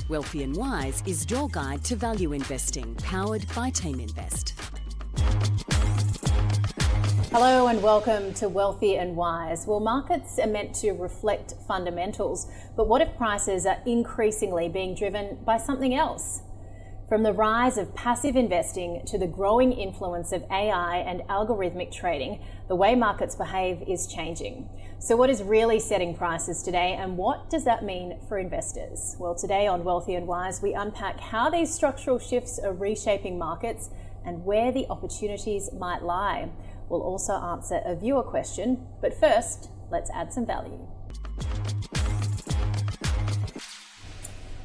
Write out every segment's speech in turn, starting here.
Wealthy and Wise is your guide to value investing, powered by Teaminvest. Hello and welcome to Wealthy and Wise. Well, markets are meant to reflect fundamentals, but what if prices are increasingly being driven by something else? From the rise of passive investing to the growing influence of AI and algorithmic trading, the way markets behave is changing. So what is really setting prices today, and what does that mean for investors? Well, today on Wealthy and Wise, we unpack how these structural shifts are reshaping markets and where the opportunities might lie. We'll also answer a viewer question, but first, let's add some value.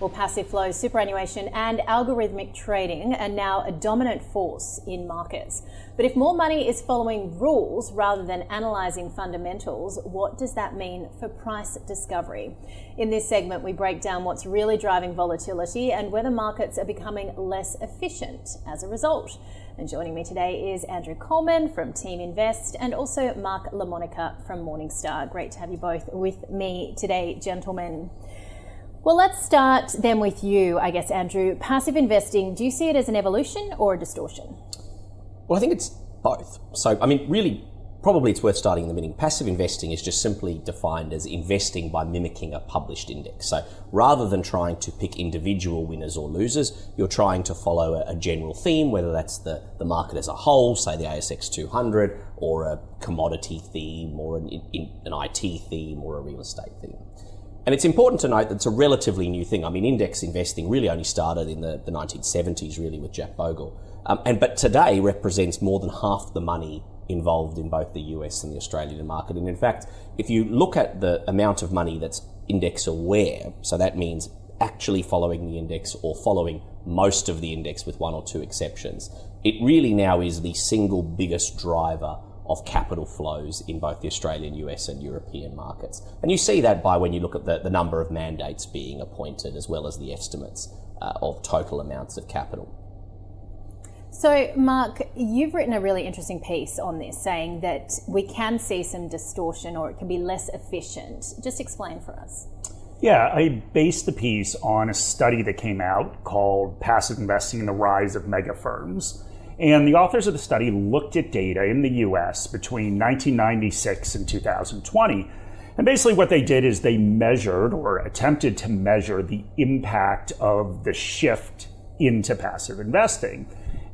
Well, passive flows, superannuation and algorithmic trading are now a dominant force in markets. But if more money is following rules rather than analysing fundamentals, what does that mean for price discovery? In this segment, we break down what's really driving volatility and whether markets are becoming less efficient as a result. And joining me today is Andrew Coleman from Teaminvest and also Mark Lamonica from Morningstar. Great to have you both with me today, gentlemen. Well, let's start then with you, I guess, Andrew. Passive investing, do you see it as an evolution or a distortion? Well, I think it's both. So, really, probably it's worth starting in the beginning. Passive investing is just simply defined as investing by mimicking a published index. So rather than trying to pick individual winners or losers, you're trying to follow a general theme, whether that's the market as a whole, say the ASX 200, or a commodity theme, or an IT theme, or a real estate theme. And it's important to note that it's a relatively new thing. Index investing really only started in the 1970s, really, with Jack Bogle. But today represents more than half the money involved in both the US and the Australian market. And in fact, if you look at the amount of money that's index aware, so that means actually following the index or following most of the index with one or two exceptions, it really now is the single biggest driver of capital flows in both the Australian, US and European markets. And you see that by when you look at the number of mandates being appointed as well as the estimates of total amounts of capital. So, Mark, you've written a really interesting piece on this, saying that we can see some distortion or it can be less efficient. Just explain for us. Yeah, I based the piece on a study that came out called Passive Investing and the Rise of Megafirms. And the authors of the study looked at data in the US between 1996 and 2020. And basically what they did is they measured or attempted to measure the impact of the shift into passive investing.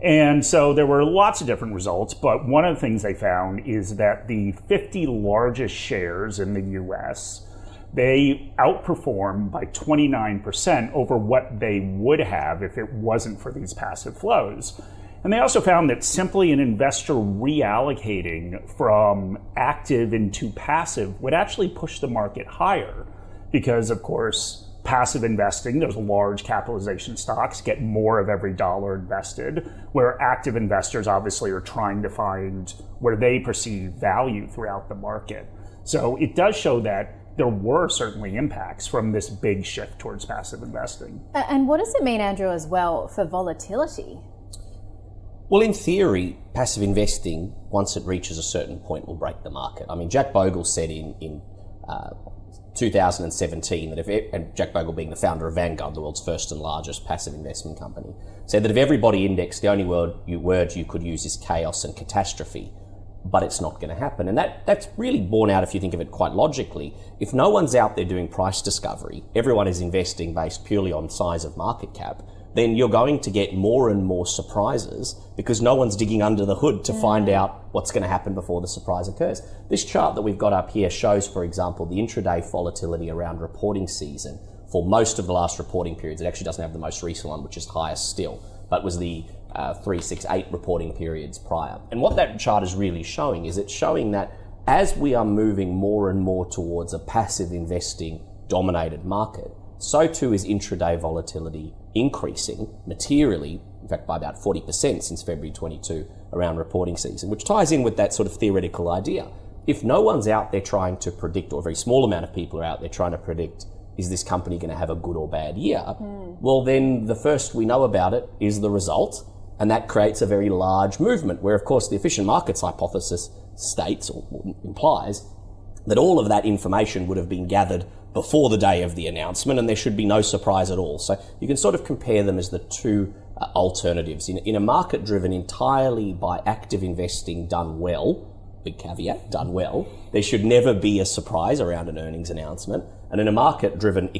And so there were lots of different results, but one of the things they found is that the 50 largest shares in the US, they outperformed by 29% over what they would have if it wasn't for these passive flows. And they also found that simply an investor reallocating from active into passive would actually push the market higher because, of course, passive investing, those large capitalization stocks get more of every dollar invested, where active investors obviously are trying to find where they perceive value throughout the market. So it does show that there were certainly impacts from this big shift towards passive investing. And what does it mean, Andrew, as well for volatility? Well, in theory, passive investing, once it reaches a certain point, will break the market. Jack Bogle said in 2017 that and Jack Bogle being the founder of Vanguard, the world's first and largest passive investment company, said that if everybody indexed, the only word you could use is chaos and catastrophe, but it's not going to happen. And that's really borne out if you think of it quite logically. If no one's out there doing price discovery, everyone is investing based purely on size of market cap, then you're going to get more and more surprises because no one's digging under the hood to find out what's going to happen before the surprise occurs. This chart that we've got up here shows, for example, the intraday volatility around reporting season for most of the last reporting periods. It actually doesn't have the most recent one, which is highest still, but was the 3, 6, 8 reporting periods prior. And what that chart is really showing is it's showing that as we are moving more and more towards a passive investing dominated market, so too is intraday volatility increasing materially, in fact by about 40% since February 22 around reporting season, which ties in with that sort of theoretical idea. If no one's out there trying to predict, or a very small amount of people are out there trying to predict, is this company going to have a good or bad year? Well, then the first we know about it is the result, and that creates a very large movement where, of course, the efficient markets hypothesis states or implies that all of that information would have been gathered before the day of the announcement, and there should be no surprise at all. So you can sort of compare them as the two alternatives. In a market driven entirely by active investing done well, big caveat, done well, there should never be a surprise around an earnings announcement. And in a market driven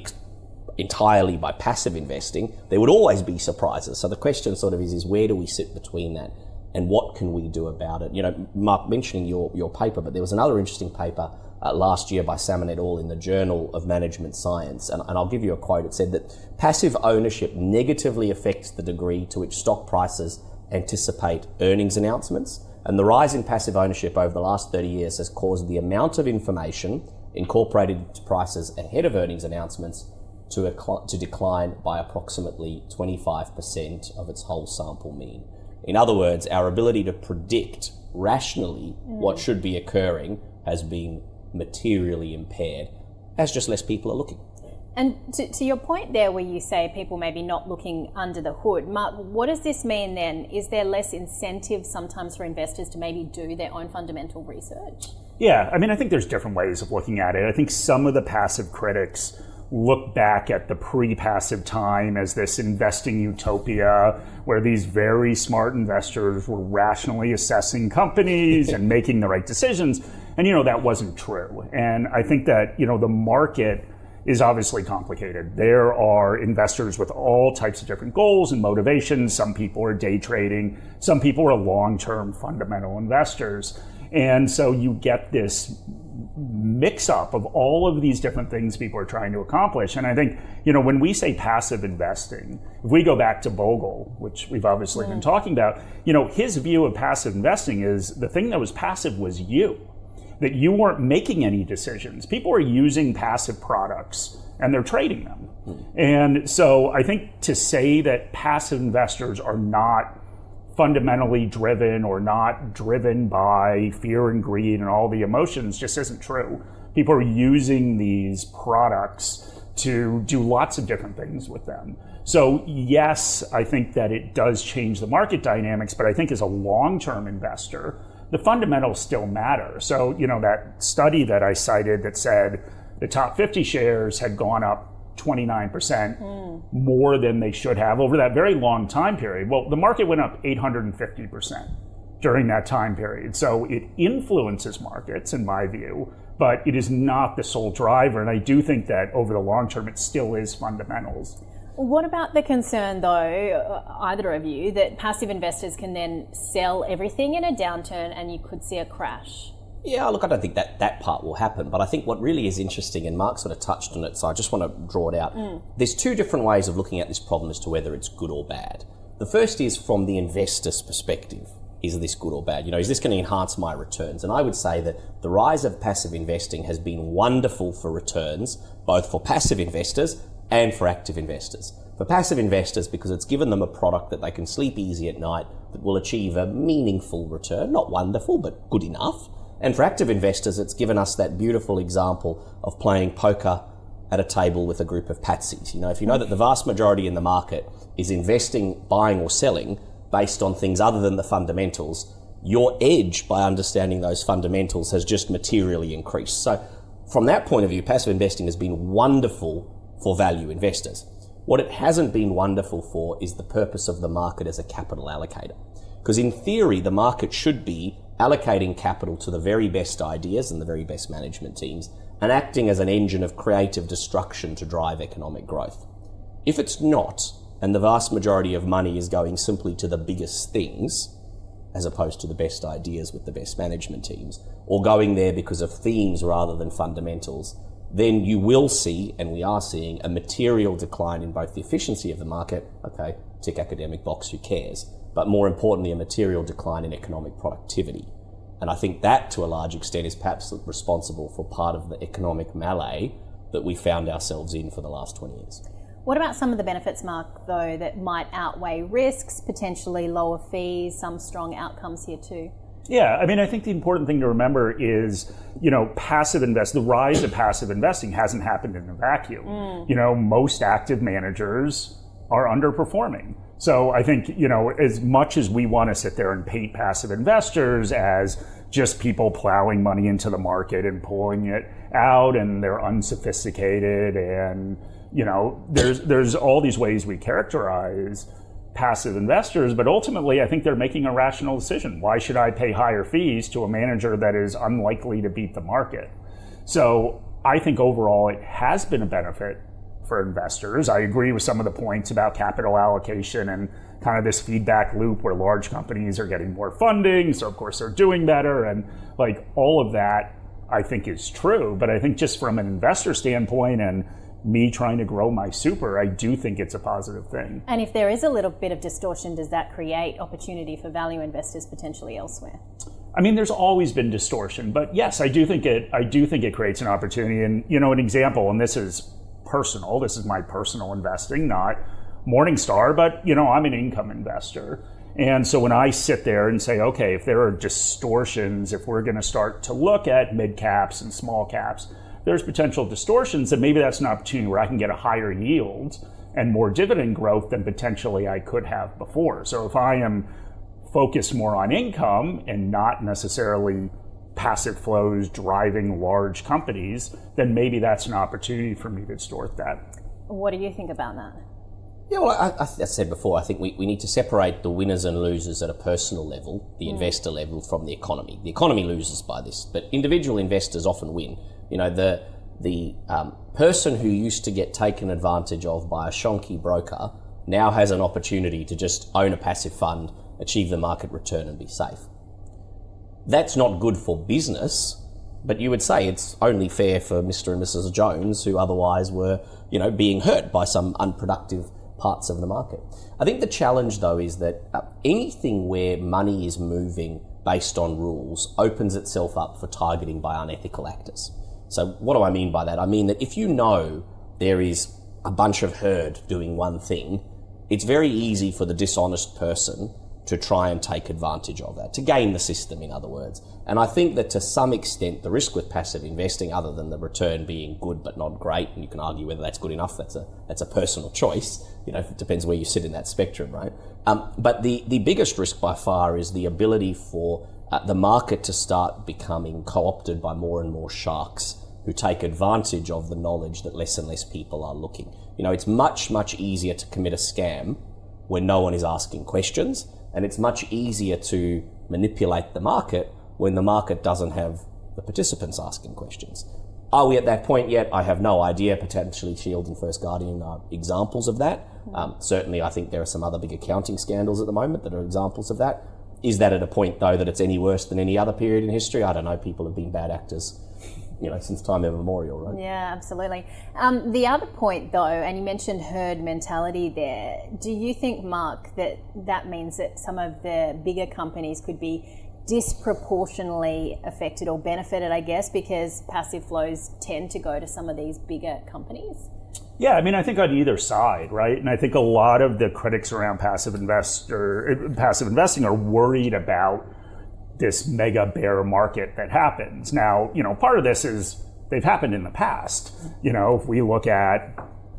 entirely by passive investing, there would always be surprises. So the question sort of is where do we sit between that, and what can we do about it? You know, Mark, mentioning your paper, but there was another interesting paper last year by Salmon et al. In the Journal of Management Science, and I'll give you a quote. It said that passive ownership negatively affects the degree to which stock prices anticipate earnings announcements, and the rise in passive ownership over the last 30 years has caused the amount of information incorporated into prices ahead of earnings announcements to decline by approximately 25% of its whole sample mean. In other words, our ability to predict rationally what should be occurring has been materially impaired as just less people are looking. And to your point there where you say people maybe not looking under the hood, Mark, what does this mean then? Is there less incentive sometimes for investors to maybe do their own fundamental research? Yeah, I mean, I think there's different ways of looking at it. I think some of the passive critics look back at the pre-passive time as this investing utopia where these very smart investors were rationally assessing companies and making the right decisions. And, you know, that wasn't true. And I think that, you know, the market is obviously complicated. There are investors with all types of different goals and motivations. Some people are day trading. Some people are long-term fundamental investors. And so you get this mix-up of all of these different things people are trying to accomplish. And I think, you know, when we say passive investing, if we go back to Bogle, which we've obviously been talking about, you know, his view of passive investing is the thing that was passive was you. That you weren't making any decisions. People are using passive products and they're trading them. And so I think to say that passive investors are not fundamentally driven or not driven by fear and greed and all the emotions just isn't true. People are using these products to do lots of different things with them. So yes, I think that it does change the market dynamics, but I think as a long-term investor, the fundamentals still matter. So, you know, that study that I cited that said the top 50 shares had gone up 29% more than they should have over that very long time period. Well, the market went up 850% during that time period. So it influences markets, in my view, but it is not the sole driver. And I do think that over the long term, it still is fundamentals. What about the concern, though, either of you, that passive investors can then sell everything in a downturn and you could see a crash? Yeah, look, I don't think that part will happen, but I think what really is interesting, and Mark sort of touched on it, so I just want to draw it out. There's two different ways of looking at this problem as to whether it's good or bad. The first is from the investor's perspective. Is this good or bad? You know, is this going to enhance my returns? And I would say that the rise of passive investing has been wonderful for returns, both for passive investors and for active investors. For passive investors, because it's given them a product that they can sleep easy at night that will achieve a meaningful return, not wonderful, but good enough. And for active investors, it's given us that beautiful example of playing poker at a table with a group of patsies. You know, if you know that the vast majority in the market is investing, buying or selling based on things other than the fundamentals, your edge by understanding those fundamentals has just materially increased. So from that point of view, passive investing has been wonderful for value investors. What it hasn't been wonderful for is the purpose of the market as a capital allocator. Because in theory, the market should be allocating capital to the very best ideas and the very best management teams and acting as an engine of creative destruction to drive economic growth. If it's not, and the vast majority of money is going simply to the biggest things, as opposed to the best ideas with the best management teams, or going there because of themes rather than fundamentals, then you will see, and we are seeing, a material decline in both the efficiency of the market, okay, tick academic box, who cares, but more importantly, a material decline in economic productivity. And I think that, to a large extent, is perhaps responsible for part of the economic malaise that we found ourselves in for the last 20 years. What about some of the benefits, Mark, though, that might outweigh risks, potentially lower fees, some strong outcomes here too? Yeah, I mean, I think the important thing to remember is, you know, the rise of passive investing hasn't happened in a vacuum. You know, most active managers are underperforming. So I think, as much as we want to sit there and paint passive investors as just people plowing money into the market and pulling it out, and they're unsophisticated, and there's all these ways we characterize passive investors, but ultimately I think they're making a rational decision. Why should I pay higher fees to a manager that is unlikely to beat the market? So I think overall it has been a benefit for investors. I agree with some of the points about capital allocation and kind of this feedback loop where large companies are getting more funding, so of course they're doing better, and like all of that I think is true. But I think just from an investor standpoint and me trying to grow my super, I do think it's a positive thing. And if there is a little bit of distortion, does that create opportunity for value investors potentially elsewhere? I mean, there's always been distortion, but yes, I do think it creates an opportunity. And an example, and this is personal, this is my personal investing, not Morningstar, but I'm an income investor. And so when I sit there and say, okay, if there are distortions, if we're going to start to look at mid caps and small caps, there's potential distortions, and maybe that's an opportunity where I can get a higher yield and more dividend growth than potentially I could have before. So if I am focused more on income and not necessarily passive flows driving large companies, then maybe that's an opportunity for me to distort that. What do you think about that? Yeah, well, I said before, I think we need to separate the winners and losers at a personal level, the investor level, from the economy. The economy loses by this, but individual investors often win. The person who used to get taken advantage of by a shonky broker now has an opportunity to just own a passive fund, achieve the market return, and be safe. That's not good for business, but you would say it's only fair for Mr. and Mrs. Jones, who otherwise were, being hurt by some unproductive parts of the market. I think the challenge, though, is that anything where money is moving based on rules opens itself up for targeting by unethical actors. So what do I mean by that? I mean that if there is a bunch of herd doing one thing, it's very easy for the dishonest person to try and take advantage of that, to game the system, in other words. And I think that to some extent, the risk with passive investing, other than the return being good but not great, and you can argue whether that's good enough, that's a personal choice, it depends where you sit in that spectrum, right? But the biggest risk by far is the ability for the market to start becoming co-opted by more and more sharks who take advantage of the knowledge that less and less people are looking. It's much, much easier to commit a scam when no one is asking questions, and it's much easier to manipulate the market when the market doesn't have the participants asking questions. Are we at that point yet? I have no idea. Potentially Shield and First Guardian are examples of that. Certainly I think there are some other big accounting scandals at the moment that are examples of that. Is that at a point, though, that it's any worse than any other period in history? I don't know. People have been bad actors since time immemorial, right? Yeah, absolutely. The other point, though, and you mentioned herd mentality there, do you think, Mark, that means that some of the bigger companies could be disproportionately affected or benefited, I guess, because passive flows tend to go to some of these bigger companies? Yeah, I mean, I think on either side, right? And I think a lot of the critics around passive investing are worried about this mega bear market that happens. Now, part of this is they've happened in the past. If we look at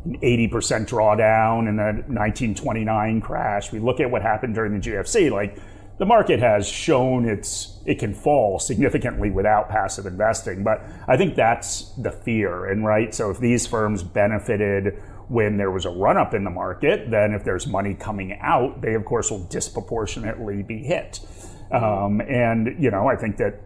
an 80% drawdown in the 1929 crash, we look at what happened during the GFC, the market has shown it can fall significantly without passive investing. But I think that's the fear, and right? So if these firms benefited when there was a run-up in the market, then if there's money coming out, they of course will disproportionately be hit. I think that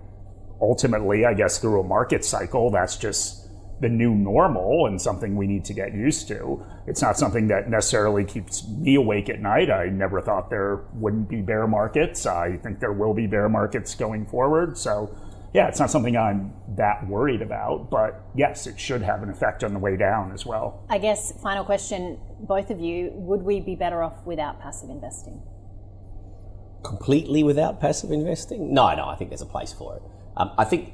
ultimately, I guess through a market cycle, that's just the new normal and something we need to get used to. It's not something that necessarily keeps me awake at night. I never thought there wouldn't be bear markets. I think there will be bear markets going forward. So yeah, it's not something I'm that worried about, but yes, it should have an effect on the way down as well. I guess, final question, both of you, would we be better off without passive investing? Completely without passive investing? No, I think there's a place for it. I think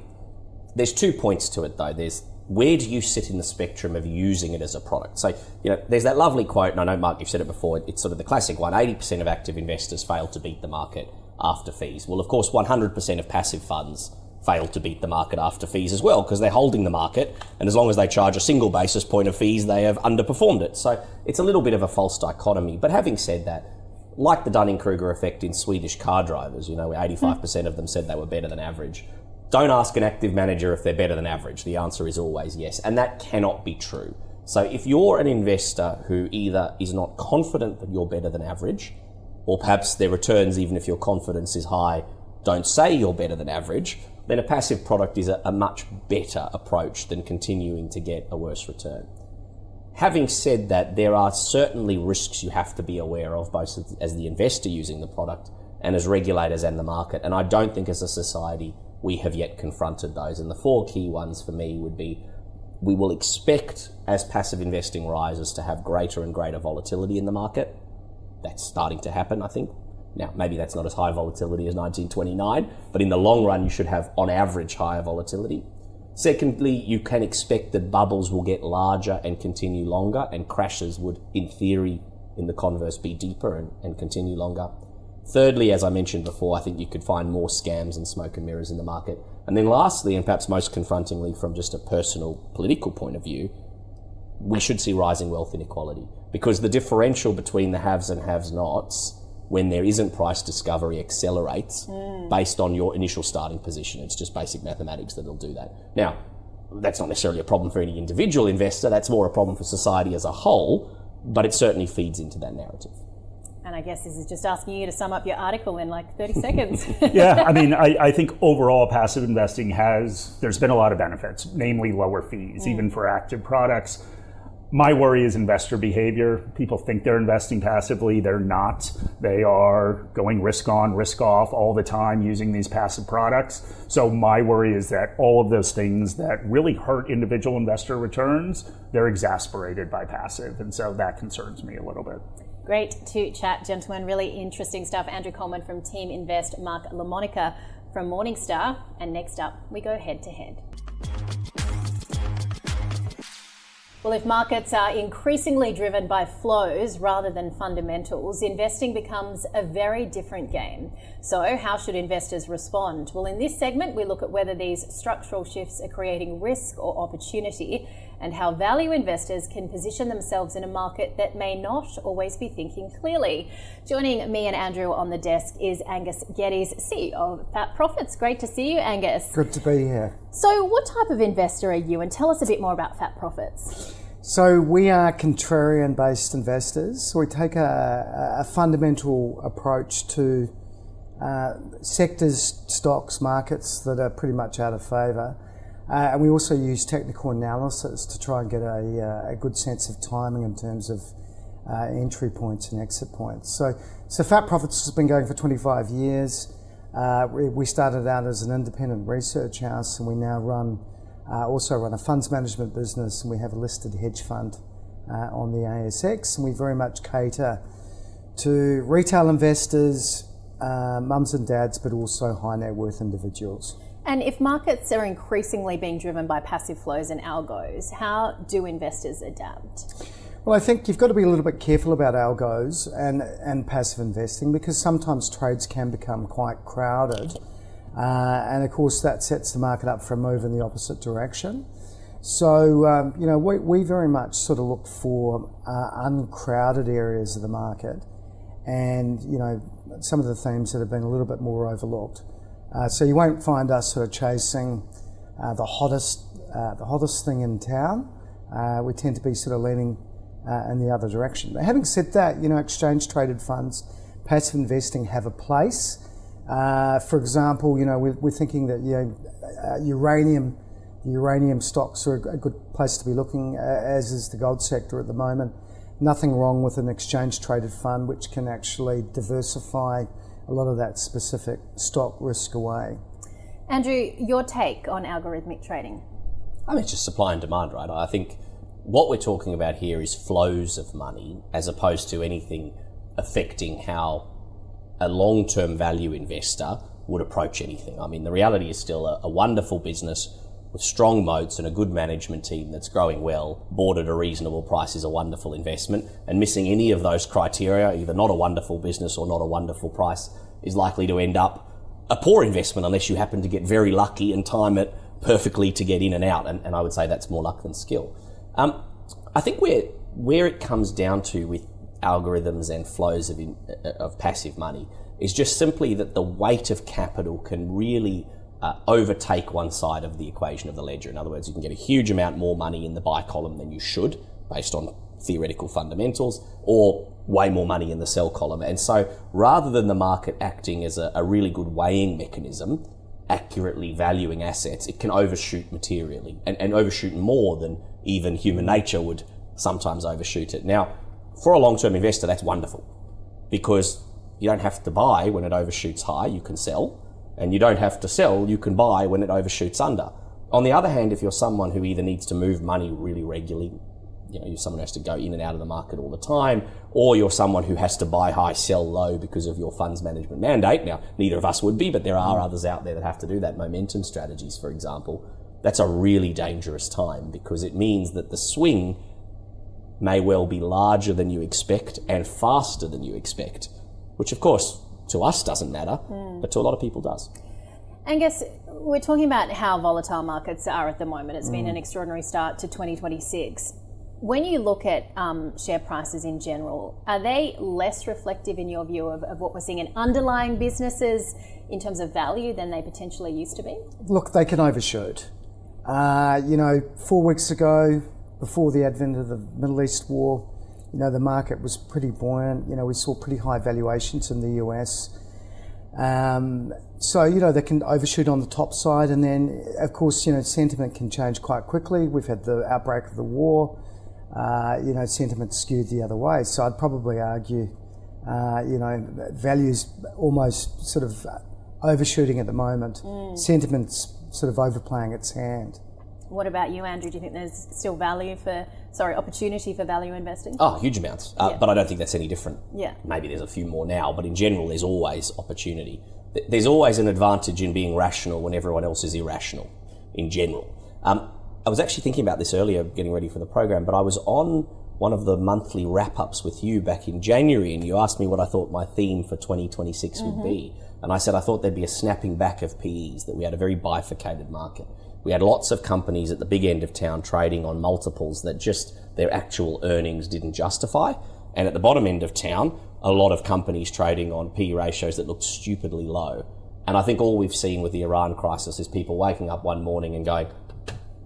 there's 2 points to it, though. There's where do you sit in the spectrum of using it as a product? So, there's that lovely quote, and I know, Mark, you've said it before, it's sort of the classic one, 80% of active investors fail to beat the market after fees. Well, of course, 100% of passive funds fail to beat the market after fees as well, because they're holding the market, and as long as they charge a single basis point of fees, they have underperformed it. So it's a little bit of a false dichotomy. But having said that, like the Dunning-Kruger effect in Swedish car drivers, where 85% of them said they were better than average. Don't ask an active manager if they're better than average. The answer is always yes, and that cannot be true. So if you're an investor who either is not confident that you're better than average, or perhaps their returns, even if your confidence is high, don't say you're better than average, then a passive product is a much better approach than continuing to get a worse return. Having said that, there are certainly risks you have to be aware of, both as the investor using the product and as regulators and the market. And I don't think as a society we have yet confronted those. And the four key ones for me would be, we will expect, as passive investing rises, to have greater and greater volatility in the market. That's starting to happen, I think. Now, maybe that's not as high volatility as 1929, but in the long run, you should have, on average, higher volatility. Secondly, you can expect that bubbles will get larger and continue longer, and crashes would, in theory, in the converse, be deeper and continue longer. Thirdly, as I mentioned before, I think you could find more scams and smoke and mirrors in the market. And then lastly, and perhaps most confrontingly from just a personal political point of view, we should see rising wealth inequality, because the differential between the haves and have-nots, when there isn't price discovery, accelerates based on your initial starting position. It's just basic mathematics that'll do that. Now, that's not necessarily a problem for any individual investor, that's more a problem for society as a whole, but it certainly feeds into that narrative. And I guess this is just asking you to sum up your article in like 30 seconds. Yeah, I mean, I think overall passive investing there's been a lot of benefits, namely lower fees, even for active products. My worry is investor behavior. People think they're investing passively. They're not. They are going risk on, risk off all the time using these passive products. So my worry is that all of those things that really hurt individual investor returns, they're exasperated by passive. And so that concerns me a little bit. Great to chat, gentlemen. Really interesting stuff. Andrew Coleman from Teaminvest, Mark Lamonica from Morningstar. And next up, we go head to head. Well, if markets are increasingly driven by flows rather than fundamentals, investing becomes a very different game. So how should investors respond? Well, in this segment, we look at whether these structural shifts are creating risk or opportunity, and how value investors can position themselves in a market that may not always be thinking clearly. Joining me and Andrew on the desk is Angus Geddes, CEO of Fat Profits. Great to see you, Angus. Good to be here. So what type of investor are you? And tell us a bit more about Fat Profits. So we are Contrarian-based investors. We take a fundamental approach to sectors, stocks, markets that are pretty much out of favour. And we also use technical analysis to try and get a good sense of timing in terms of entry points and exit points. So Fat Profits has been going for 25 years. We started out as an independent research house, and we now also run a funds management business, and we have a listed hedge fund on the ASX, and we very much cater to retail investors, mums and dads, but also high net worth individuals. And if markets are increasingly being driven by passive flows and algos, how do investors adapt? Well, I think you've got to be a little bit careful about algos and passive investing, because sometimes trades can become quite crowded. And of course that sets the market up for a move in the opposite direction. So, we very much sort of look for uncrowded areas of the market, and, some of the themes that have been a little bit more overlooked. So you won't find us sort of chasing the hottest thing in town. We tend to be sort of leaning in the other direction. But having said that, exchange traded funds, passive investing have a place. For example, we're thinking that uranium stocks are a good place to be looking, as is the gold sector at the moment. Nothing wrong with an exchange traded fund which can actually diversify a lot of that specific stock risk away. Andrew, your take on algorithmic trading? I mean, it's just supply and demand, right? I think what we're talking about here is flows of money, as opposed to anything affecting how a long-term value investor would approach anything. I mean, the reality is still a wonderful business with strong moats and a good management team that's growing well, bought at a reasonable price, is a wonderful investment, and missing any of those criteria, either not a wonderful business or not a wonderful price, is likely to end up a poor investment unless you happen to get very lucky and time it perfectly to get in and out, and I would say that's more luck than skill. I think where it comes down to with algorithms and flows of passive money is just simply that the weight of capital can really overtake one side of the equation of the ledger. In other words, you can get a huge amount more money in the buy column than you should based on theoretical fundamentals, or way more money in the sell column. And so rather than the market acting as a really good weighing mechanism, accurately valuing assets, it can overshoot materially and overshoot more than even human nature would sometimes overshoot it. Now, for a long-term investor, that's wonderful because you don't have to buy when it overshoots high, you can sell, and you don't have to sell, you can buy when it overshoots under. On the other hand, if you're someone who either needs to move money really regularly, you're someone who has to go in and out of the market all the time, or you're someone who has to buy high, sell low because of your funds management mandate. Now, neither of us would be, but there are others out there that have to do that. Momentum strategies, for example. That's a really dangerous time because it means that the swing may well be larger than you expect and faster than you expect, which of course to us doesn't matter, but to a lot of people does. Angus, we're talking about how volatile markets are at the moment. It's been an extraordinary start to 2026. When you look at share prices in general, are they less reflective in your view of what we're seeing in underlying businesses in terms of value than they potentially used to be? Look, they can overshoot. 4 weeks ago, before the advent of the Middle East war, the market was pretty buoyant. We saw pretty high valuations in the US. So they can overshoot on the top side. And then, of course, sentiment can change quite quickly. We've had the outbreak of the war. Sentiment skewed the other way. So I'd probably argue, value's almost sort of overshooting at the moment. Sentiment's sort of overplaying its hand. What about you, Andrew? Do you think there's still opportunity for value investing? Oh, huge amounts. But I don't think that's any different. Yeah. Maybe there's a few more now, but in general, there's always opportunity. There's always an advantage in being rational when everyone else is irrational, in general. I was actually thinking about this earlier, getting ready for the program, but I was on one of the monthly wrap-ups with you back in January, and you asked me what I thought my theme for 2026 would be. And I said I thought there'd be a snapping back of PEs, that we had a very bifurcated market. We had lots of companies at the big end of town trading on multiples that just their actual earnings didn't justify. And at the bottom end of town, a lot of companies trading on PE ratios that looked stupidly low. And I think all we've seen with the Iran crisis is people waking up one morning and going,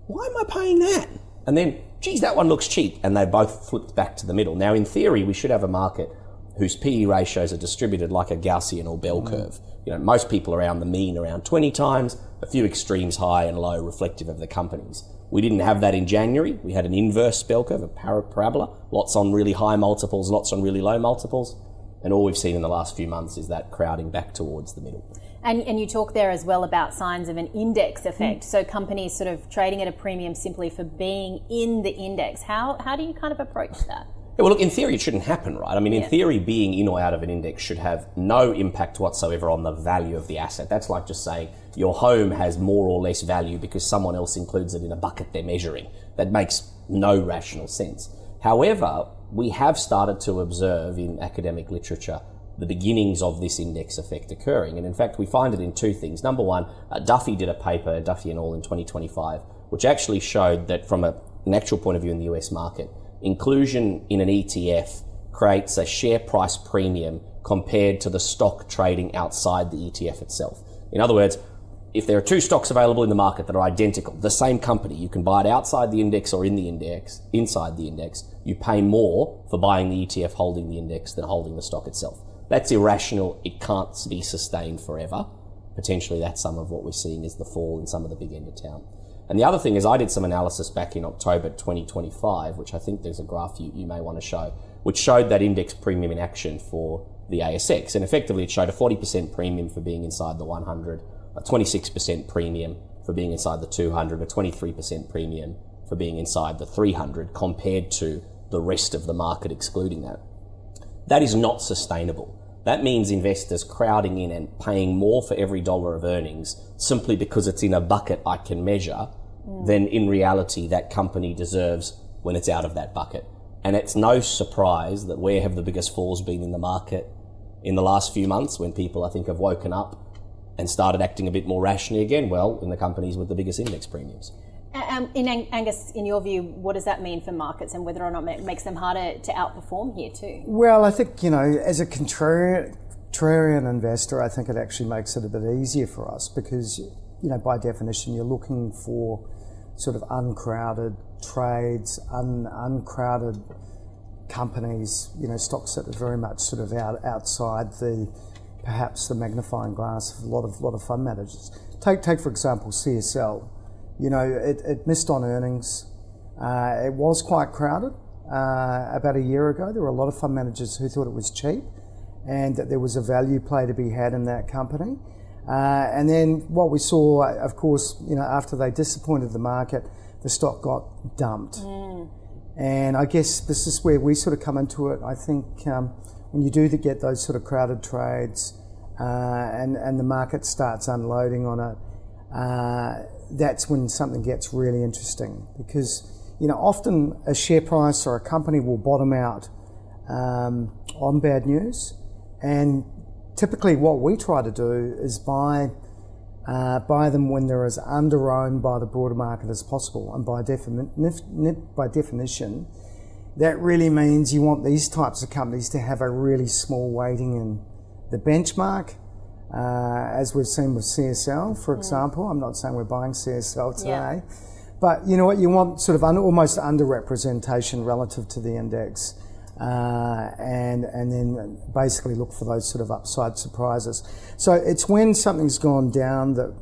why am I paying that? And then, geez, that one looks cheap. And they both flipped back to the middle. Now, in theory, we should have a market whose PE ratios are distributed like a Gaussian or bell curve. Most people around the mean around 20 times, a few extremes high and low reflective of the companies. We didn't have that in January. We had an inverse bell curve, a parabola, lots on really high multiples, lots on really low multiples. And all we've seen in the last few months is that crowding back towards the middle. And you talk there as well about signs of an index effect. So companies sort of trading at a premium simply for being in the index. How do you kind of approach that? Yeah, well, look, in theory, it shouldn't happen, right? I mean, in theory, being in or out of an index should have no impact whatsoever on the value of the asset. That's like just saying your home has more or less value because someone else includes it in a bucket they're measuring. That makes no rational sense. However, we have started to observe in academic literature the beginnings of this index effect occurring. And in fact, we find it in two things. Number one, Duffy did a paper, Duffy et al. In 2025, which actually showed that from an actual point of view in the US market, inclusion in an ETF creates a share price premium compared to the stock trading outside the ETF itself. In other words, if there are two stocks available in the market that are identical, the same company, you can buy it outside the index or in the index, inside the index, you pay more for buying the ETF holding the index than holding the stock itself. That's irrational. It can't be sustained forever. Potentially that's some of what we're seeing is the fall in some of the big end of town. And the other thing is I did some analysis back in October 2025, which I think there's a graph you may want to show, which showed that index premium in action for the ASX. And effectively it showed a 40% premium for being inside the 100, a 26% premium for being inside the 200, a 23% premium for being inside the 300 compared to the rest of the market excluding that. That is not sustainable. That means investors crowding in and paying more for every dollar of earnings simply because it's in a bucket I can measure than in reality that company deserves when it's out of that bucket. And it's no surprise that where have the biggest falls been in the market in the last few months when people, I think, have woken up and started acting a bit more rationally again? Well, in the companies with the biggest index premiums. Angus, in your view, what does that mean for markets and whether or not it makes them harder to outperform here too? Well, I think, as a contrarian investor, I think it actually makes it a bit easier for us because, by definition, you're looking for sort of uncrowded trades, uncrowded companies, stocks that are very much sort of outside perhaps the magnifying glass of a lot of fund managers. Take for example CSL. It missed on earnings. It was quite crowded about a year ago. There were a lot of fund managers who thought it was cheap and that there was a value play to be had in that company. And then what we saw, of course, after they disappointed the market, the stock got dumped. And I guess this is where we sort of come into it. I think when you do get those sort of crowded trades and the market starts unloading on it, that's when something gets really interesting because, often a share price or a company will bottom out on bad news. And typically what we try to do is buy them when they're as under-owned by the broader market as possible. And by definition, that really means you want these types of companies to have a really small weighting in the benchmark, as we've seen with CSL, for example. I'm not saying we're buying CSL today, but you know what? You want sort of almost underrepresentation relative to the index. And then basically look for those sort of upside surprises. So it's when something's gone down that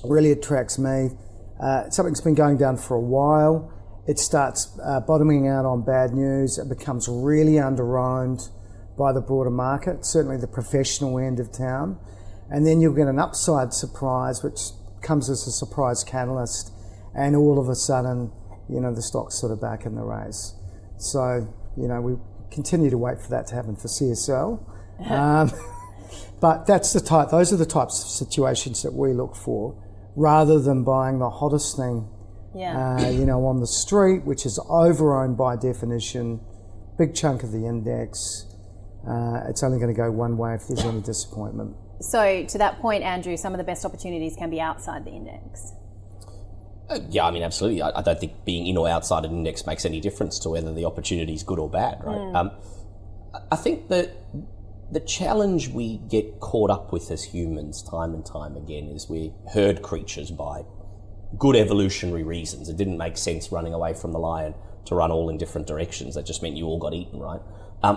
really attracts me. Something's been going down for a while. It starts bottoming out on bad news. It becomes really under-owned by the broader market, certainly the professional end of town. And then you'll get an upside surprise, which comes as a surprise catalyst. And all of a sudden, the stock's sort of back in the race. So, we continue to wait for that to happen for CSL. But those are the types of situations that we look for, rather than buying the hottest thing, on the street, which is over-owned by definition, big chunk of the index. It's only going to go one way if there's any disappointment. So to that point, Andrew, some of the best opportunities can be outside the index. Yeah, I mean, absolutely. I don't think being in or outside an index makes any difference to whether the opportunity is good or bad, right? I think that the challenge we get caught up with as humans time and time again is we're herd creatures by good evolutionary reasons. It didn't make sense running away from the lion to run all in different directions. That just meant you all got eaten, right?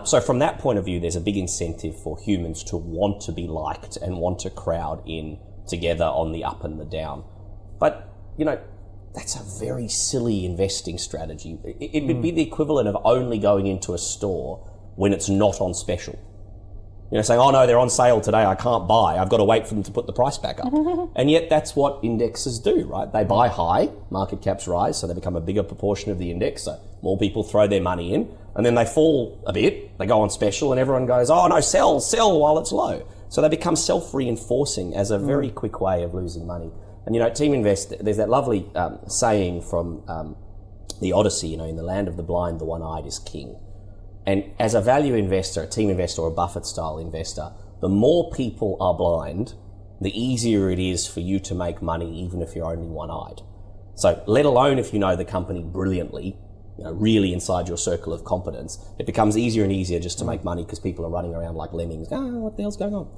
So from that point of view, there's a big incentive for humans to want to be liked and want to crowd in together on the up and the down. But, that's a very silly investing strategy. It would be the equivalent of only going into a store when it's not on special. Saying, oh no, they're on sale today, I can't buy, I've got to wait for them to put the price back up. And yet that's what indexes do, right? They buy high, market caps rise, so they become a bigger proportion of the index, so more people throw their money in, and then they fall a bit, they go on special, and everyone goes, oh no, sell while it's low. So they become self-reinforcing as a very quick way of losing money. And Teaminvest, there's that lovely saying from the Odyssey, in the land of the blind, the one-eyed is king. And as a value investor, a Teaminvest or a Buffett-style investor, the more people are blind, the easier it is for you to make money, even if you're only one-eyed. So let alone if you know the company brilliantly, really inside your circle of competence, it becomes easier and easier just to make money because people are running around like lemmings. What the hell's going on?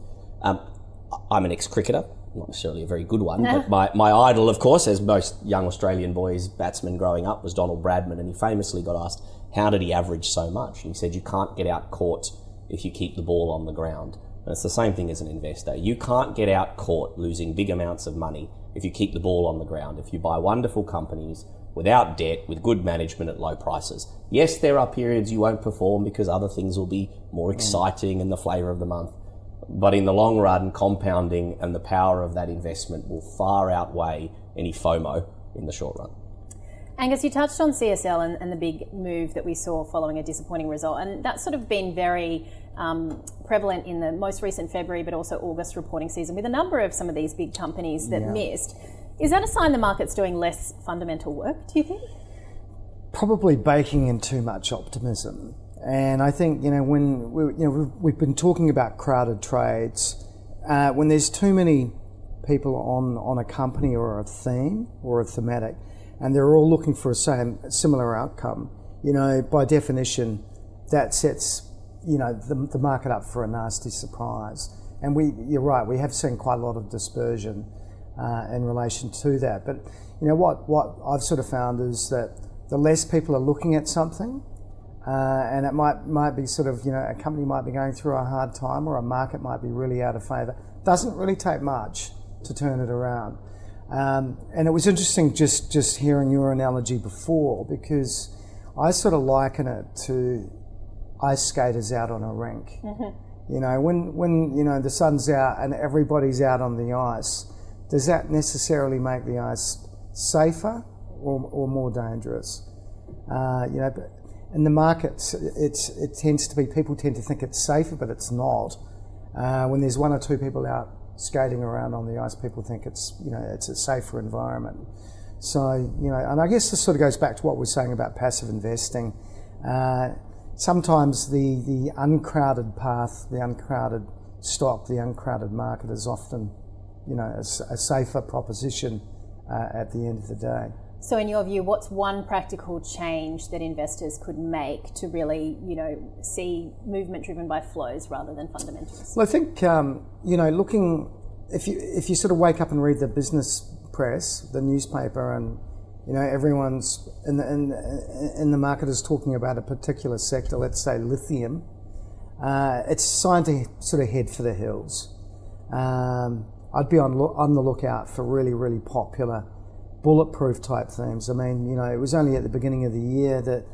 I'm an ex-cricketer. Not necessarily a very good one, but my idol, of course, as most young Australian boys, batsmen growing up, was Donald Bradman, and he famously got asked, how did he average so much? And he said, you can't get out caught if you keep the ball on the ground. And it's the same thing as an investor. You can't get out caught losing big amounts of money if you keep the ball on the ground, if you buy wonderful companies without debt, with good management at low prices. Yes, there are periods you won't perform because other things will be more exciting and the flavour of the month. But in the long run, compounding and the power of that investment will far outweigh any FOMO in the short run. Angus, you touched on CSL and the big move that we saw following a disappointing result, and that's sort of been very prevalent in the most recent February but also August reporting season with a number of some of these big companies that missed. Is that a sign the market's doing less fundamental work, do you think? Probably baking in too much optimism. And I think, when we've been talking about crowded trades, when there's too many people on a company or a theme or a thematic, and they're all looking for a similar outcome, by definition, that sets, the market up for a nasty surprise. And you're right, we have seen quite a lot of dispersion in relation to that. But what I've sort of found is that the less people are looking at something, and it might be sort of, a company might be going through a hard time, or a market might be really out of favour. Doesn't really take much to turn it around. And it was interesting just hearing your analogy before, because I sort of liken it to ice skaters out on a rink. Mm-hmm. When the sun's out and everybody's out on the ice, does that necessarily make the ice safer or more dangerous? In the markets, it tends to be, people tend to think it's safer, but it's not. When there's one or two people out skating around on the ice, people think it's a safer environment. So, and I guess this sort of goes back to what we're saying about passive investing. Sometimes the uncrowded path, the uncrowded stock, the uncrowded market is often, a safer proposition at the end of the day. So in your view, what's one practical change that investors could make to really, see movement driven by flows rather than fundamentals? Well, I think, looking, if you sort of wake up and read the business press, the newspaper, and, everyone's in the market is talking about a particular sector, let's say lithium, it's signed to sort of head for the hills. I'd be on the lookout for really, really popular bulletproof type themes. I mean, it was only at the beginning of the year that,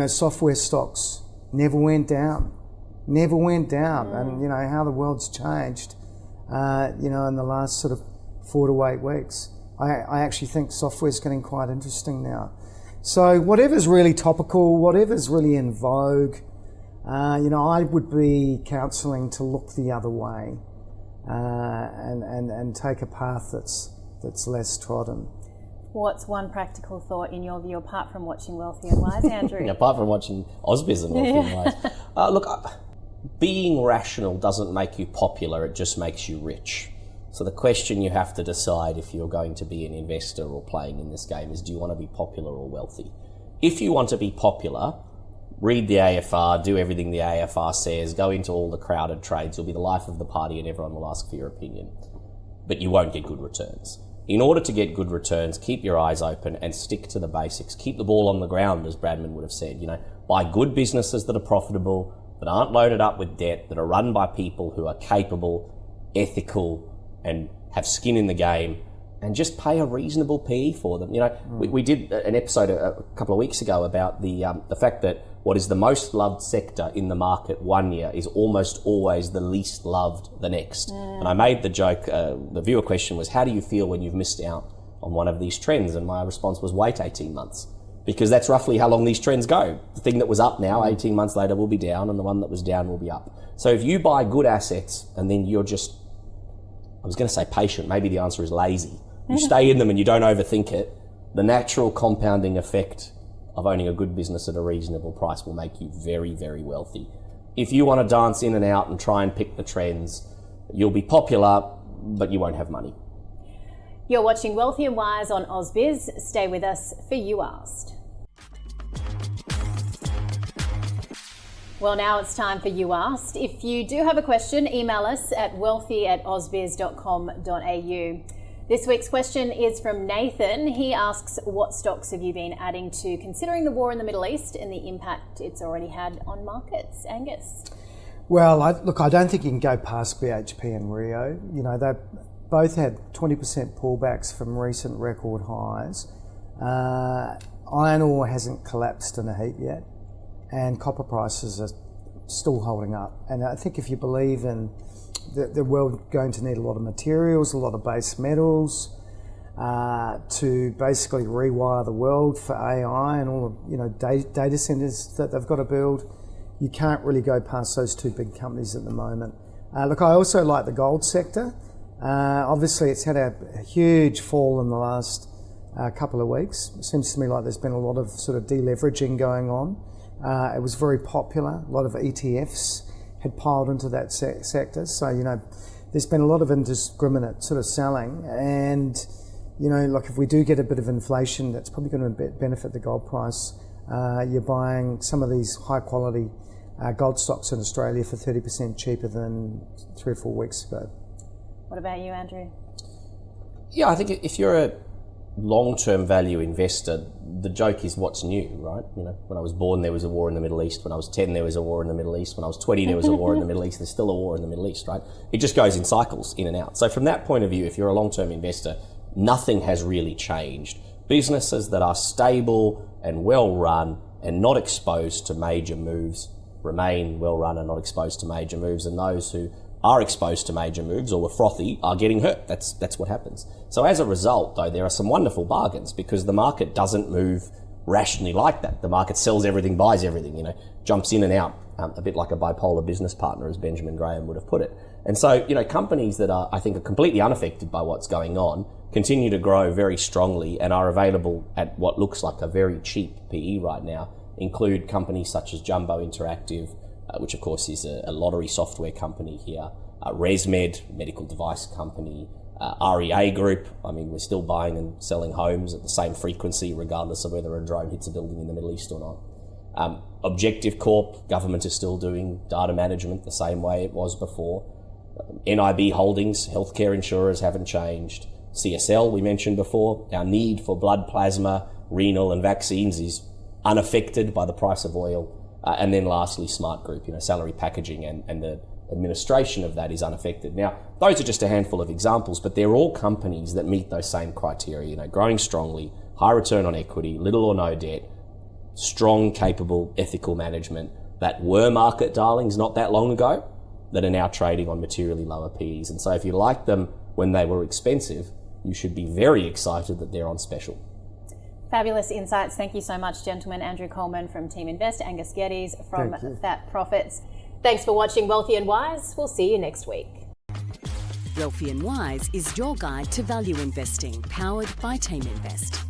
software stocks never went down. And, how the world's changed, in the last sort of 4 to 8 weeks. I actually think software's getting quite interesting now. So whatever's really topical, whatever's really in vogue, I would be counselling to look the other way and take a path that's less trodden. What's one practical thought in your view, apart from watching Wealthy and Wise, Andrew? Apart from watching Ausbiz and Wealthy and Wise. Look, being rational doesn't make you popular, it just makes you rich. So the question you have to decide if you're going to be an investor or playing in this game is, do you want to be popular or wealthy? If you want to be popular, read the AFR, do everything the AFR says, go into all the crowded trades, you'll be the life of the party and everyone will ask for your opinion. But you won't get good returns. In order to get good returns, keep your eyes open and stick to the basics. Keep the ball on the ground, as Bradman would have said. Buy good businesses that are profitable, that aren't loaded up with debt, that are run by people who are capable, ethical, and have skin in the game, and just pay a reasonable PE for them. We did an episode a couple of weeks ago about the fact that what is the most loved sector in the market one year is almost always the least loved the next. And I made the joke, the viewer question was, how do you feel when you've missed out on one of these trends? And my response was, wait 18 months. Because that's roughly how long these trends go. The thing that was up now, 18 months later, will be down, and the one that was down will be up. So if you buy good assets and then you're just, I was going to say patient, maybe the answer is lazy. You stay in them and you don't overthink it, the natural compounding effect of owning a good business at a reasonable price will make you very, very wealthy. If you want to dance in and out and try and pick the trends, you'll be popular, but you won't have money. You're watching Wealthy and Wise on Ausbiz. Stay with us for You Asked. Well, now it's time for You Asked. If you do have a question, email us at wealthy@ausbiz.com.au. This week's question is from Nathan. He asks, what stocks have you been adding to, considering the war in the Middle East and the impact it's already had on markets? Angus? Well, I don't think you can go past BHP and Rio. They both had 20% pullbacks from recent record highs. Iron ore hasn't collapsed in a heap yet, and copper prices are still holding up. And I think if you believe in the world going to need a lot of materials, a lot of base metals, to basically rewire the world for AI and all of data centers that they've got to build, you can't really go past those two big companies at the moment. Look, I also like the gold sector. Obviously, it's had a huge fall in the last couple of weeks. It seems to me like there's been a lot of sort of deleveraging going on. It was very popular. A lot of ETFs had piled into that sector. So, there's been a lot of indiscriminate sort of selling. And, like if we do get a bit of inflation, that's probably going to benefit the gold price. You're buying some of these high quality gold stocks in Australia for 30% cheaper than 3 or 4 weeks ago. What about you, Andrew? Yeah, I think if you're a long-term value investor, the joke is what's new, right? When I was born, there was a war in the Middle East. When I was 10, there was a war in the Middle East. When I was 20, there was a war in the Middle East. There's still a war in the Middle East, right? It just goes in cycles, in and out. So from that point of view, if you're a long-term investor, nothing has really changed. Businesses that are stable and well-run and not exposed to major moves remain well-run and not exposed to major moves, and those who are exposed to major moves or were frothy are getting hurt. That's what happens. So as a result, though, there are some wonderful bargains because the market doesn't move rationally like that. The market sells everything, buys everything, jumps in and out, a bit like a bipolar business partner, as Benjamin Graham would have put it. And so, companies that are completely unaffected by what's going on continue to grow very strongly and are available at what looks like a very cheap PE right now, include companies such as Jumbo Interactive, which of course is a lottery software company here, ResMed, medical device company, REA Group. I mean, we're still buying and selling homes at the same frequency, regardless of whether a drone hits a building in the Middle East or not. Objective Corp, government is still doing data management the same way it was before. NIB Holdings, healthcare insurers haven't changed. CSL, we mentioned before, our need for blood plasma, renal and vaccines is unaffected by the price of oil. And then lastly, Smart Group, salary packaging and the administration of that is unaffected. Now, those are just a handful of examples, but they're all companies that meet those same criteria, growing strongly, high return on equity, little or no debt, strong, capable, ethical management that were market darlings not that long ago that are now trading on materially lower PEs. And so if you liked them when they were expensive, you should be very excited that they're on special. Fabulous insights. Thank you so much, gentlemen. Andrew Coleman from Teaminvest, Angus Geddes from Fat Profits. Thanks for watching Wealthy and Wise. We'll see you next week. Wealthy and Wise is your guide to value investing, powered by Teaminvest.